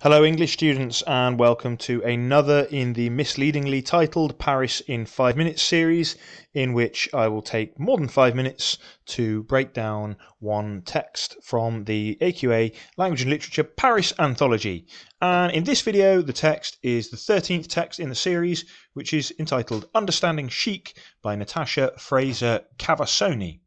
Hello English students and welcome to another in the misleadingly titled Paris in 5 Minutes series, in which I will take more than 5 minutes to break down one text from the AQA Language and Literature Paris Anthology. And in this video the text is the 13th text in the series, which is entitled Understanding Chic by Natasha Fraser-Cavassoni.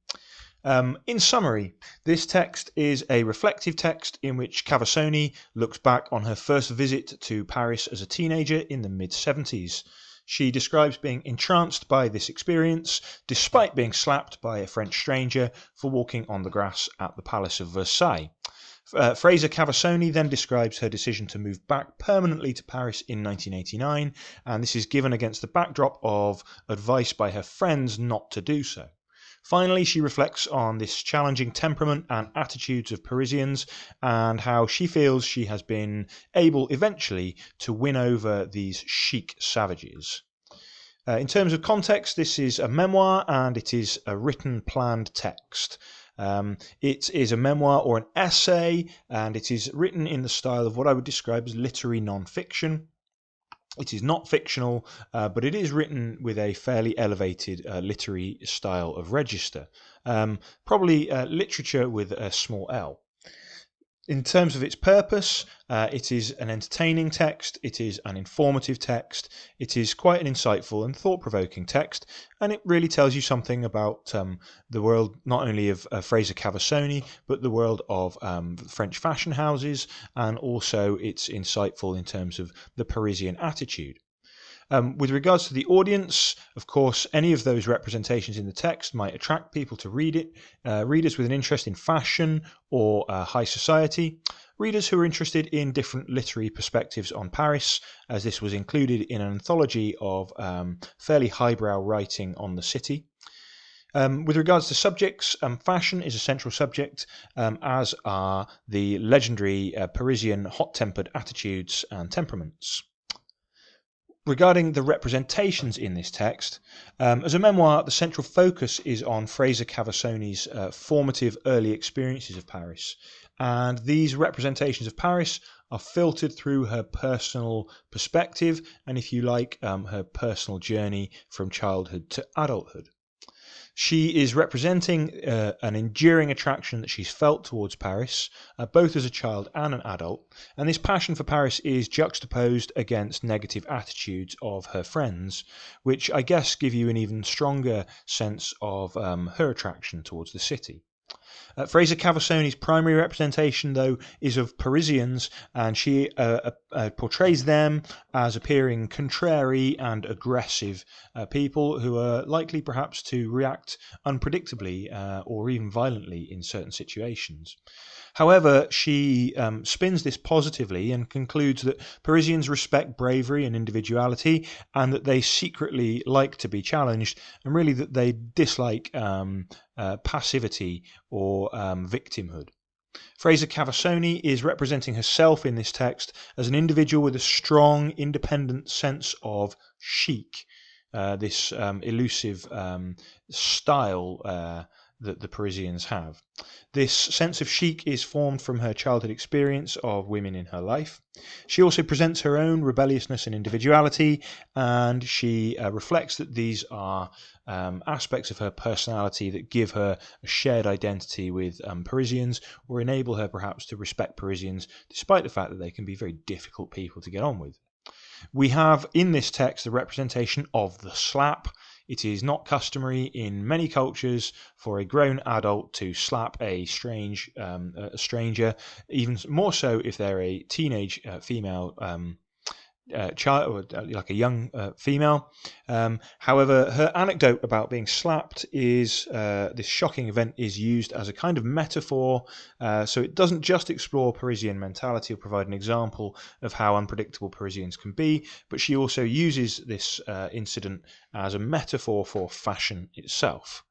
In summary, this text is a reflective text in which Cavassoni looks back on her first visit to Paris as a teenager in the mid-70s. She describes being entranced by this experience, despite being slapped by a French stranger for walking on the grass at the Palace of Versailles. Fraser-Cavassoni then describes her decision to move back permanently to Paris in 1989, and this is given against the backdrop of advice by her friends not to do so. Finally, she reflects on this challenging temperament and attitudes of Parisians and how she feels she has been able eventually to win over these chic savages. In terms of context, this is a memoir and it is a written planned text. It is a memoir or an essay, and it is written in the style of what I would describe as literary non-fiction. It is not fictional, but it is written with a fairly elevated literary style of register, probably literature with a small L. In terms of its purpose, it is an entertaining text, it is an informative text, it is quite an insightful and thought-provoking text, and it really tells you something about the world not only of Fraser-Cavassoni, but the world of French fashion houses, and also it's insightful in terms of the Parisian attitude. With regards to the audience, of course, any of those representations in the text might attract people to read it. Readers with an interest in fashion or high society. Readers who are interested in different literary perspectives on Paris, as this was included in an anthology of fairly highbrow writing on the city. With regards to subjects, fashion is a central subject, as are the legendary Parisian hot-tempered attitudes and temperaments. Regarding the representations in this text, as a memoir, the central focus is on Fraser-Cavassoni's formative early experiences of Paris, and these representations of Paris are filtered through her personal perspective and, if you like, her personal journey from childhood to adulthood. She is representing an enduring attraction that she's felt towards Paris, both as a child and an adult, and this passion for Paris is juxtaposed against negative attitudes of her friends, which I guess give you an even stronger sense of her attraction towards the city. Fraser-Cavassoni's primary representation, though, is of Parisians, and she portrays them as appearing contrary and aggressive people who are likely perhaps to react unpredictably or even violently in certain situations. However, she spins this positively and concludes that Parisians respect bravery and individuality, and that they secretly like to be challenged, and really that they dislike passivity or victimhood. Fraser-Cavassoni is representing herself in this text as an individual with a strong, independent sense of chic, this elusive style that the Parisians have. This sense of chic is formed from her childhood experience of women in her life. She also presents her own rebelliousness and individuality, and she reflects that these are aspects of her personality that give her a shared identity with Parisians, or enable her perhaps to respect Parisians, despite the fact that they can be very difficult people to get on with. We have in this text the representation of the slap. It is not customary in many cultures for a grown adult to slap a stranger, even more so if they're a teenage female child, or like a young female. However, her anecdote about being slapped is this shocking event is used as a kind of metaphor, so it doesn't just explore Parisian mentality or provide an example of how unpredictable Parisians can be, but she also uses this incident as a metaphor for fashion itself.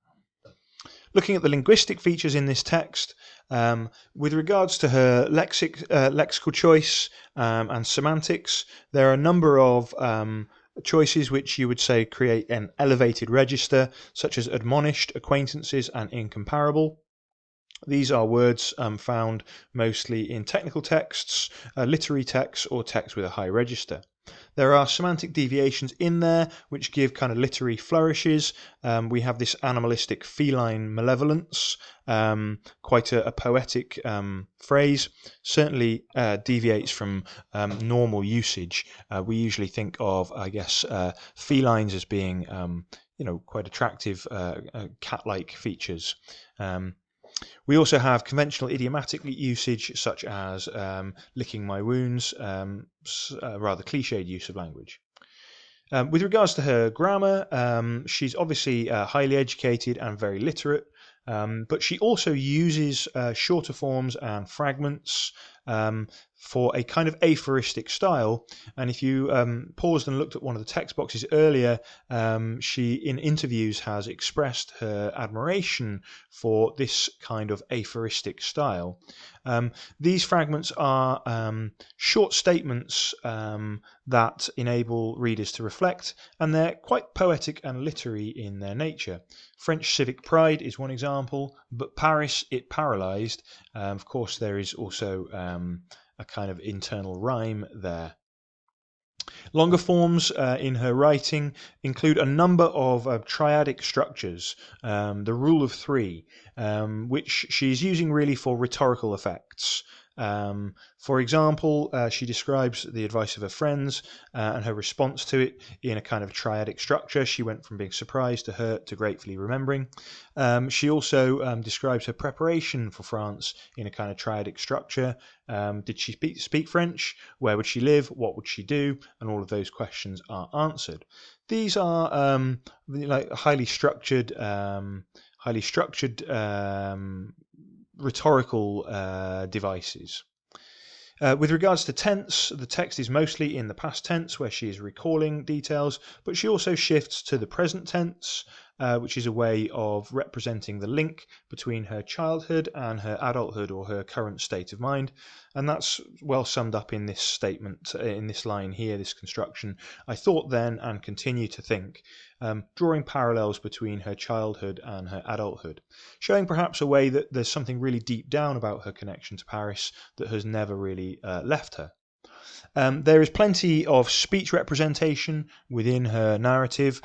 Looking at the linguistic features in this text, with regards to her lexical choice and semantics, there are a number of choices which you would say create an elevated register, such as admonished, acquaintances, and incomparable. These are words found mostly in technical texts, literary texts, or texts with a high register. There are semantic deviations in there which give kind of literary flourishes. We have this animalistic feline malevolence, quite a poetic phrase, certainly deviates from normal usage. We usually think of, I guess, felines as being, quite attractive cat-like features. We also have conventional idiomatic usage, such as licking my wounds, rather cliched use of language. With regards to her grammar, she's obviously highly educated and very literate, but she also uses shorter forms and fragments for a kind of aphoristic style. And if you paused and looked at one of the text boxes earlier, she in interviews has expressed her admiration for this kind of aphoristic style. These fragments are short statements that enable readers to reflect, and they're quite poetic and literary in their nature. French civic pride is one example, but Paris, it paralysed. Of course, there is also a kind of internal rhyme there. Longer forms in her writing include a number of triadic structures, the rule of three, which she's using really for rhetorical effects. For example, she describes the advice of her friends and her response to it in a kind of triadic structure. She went from being surprised to hurt to gratefully remembering. She also describes her preparation for France in a kind of triadic structure. Did she speak French? Where would she live? What would she do? And all of those questions are answered. These are highly structured rhetorical devices. With regards to tense, the text is mostly in the past tense where she is recalling details, but she also shifts to the present tense, which is a way of representing the link between her childhood and her adulthood or her current state of mind. And that's well summed up in this statement, in this line here, this construction. I thought then and continue to think, drawing parallels between her childhood and her adulthood, showing perhaps a way that there's something really deep down about her connection to Paris that has never really left her. There is plenty of speech representation within her narrative,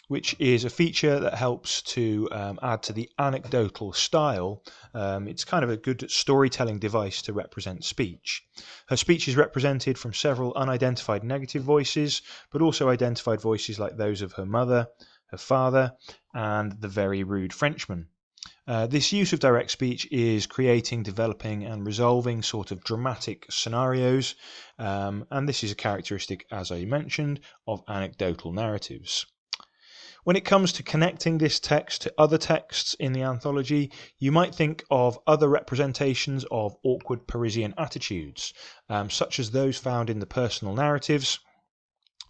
which is a feature that helps to add to the anecdotal style. It's kind of a good storytelling device to represent speech. Her speech is represented from several unidentified negative voices, but also identified voices like those of her mother, her father, and the very rude Frenchman. This use of direct speech is creating, developing, and resolving sort of dramatic scenarios, and this is a characteristic, as I mentioned, of anecdotal narratives. When it comes to connecting this text to other texts in the anthology, you might think of other representations of awkward Parisian attitudes, such as those found in the personal narratives.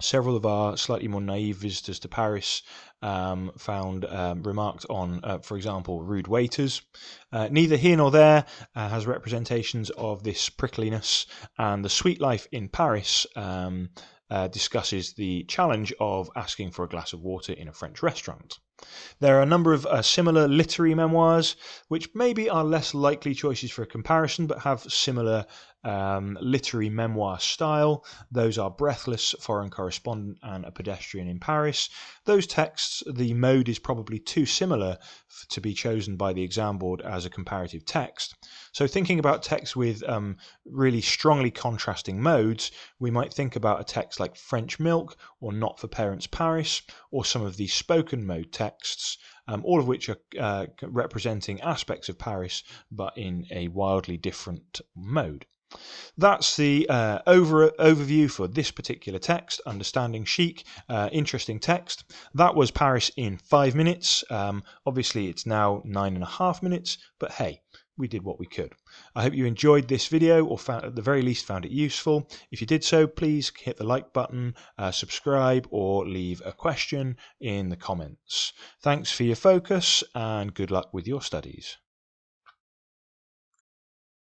Several of our slightly more naive visitors to Paris found remarked on, for example, rude waiters. Neither here nor there has representations of this prickliness, and The Sweet Life in Paris discusses the challenge of asking for a glass of water in a French restaurant. There are a number of similar literary memoirs, which maybe are less likely choices for a comparison, but have similar literary memoir style. Those are Breathless, Foreign Correspondent, and A Pedestrian in Paris. Those texts, the mode is probably too similar to be chosen by the exam board as a comparative text. So thinking about texts with really strongly contrasting modes, we might think about a text like French Milk or Not for Parents Paris, or some of these spoken mode texts, all of which are representing aspects of Paris but in a wildly different mode. That's the overview for this particular text, Understanding Chic. Interesting text. That was Paris in 5 minutes. Obviously it's now 9.5 minutes, but hey, we did what we could. I hope you enjoyed this video, or at the very least found it useful. If you did so, please hit the like button, subscribe, or leave a question in the comments. Thanks for your focus, and good luck with your studies.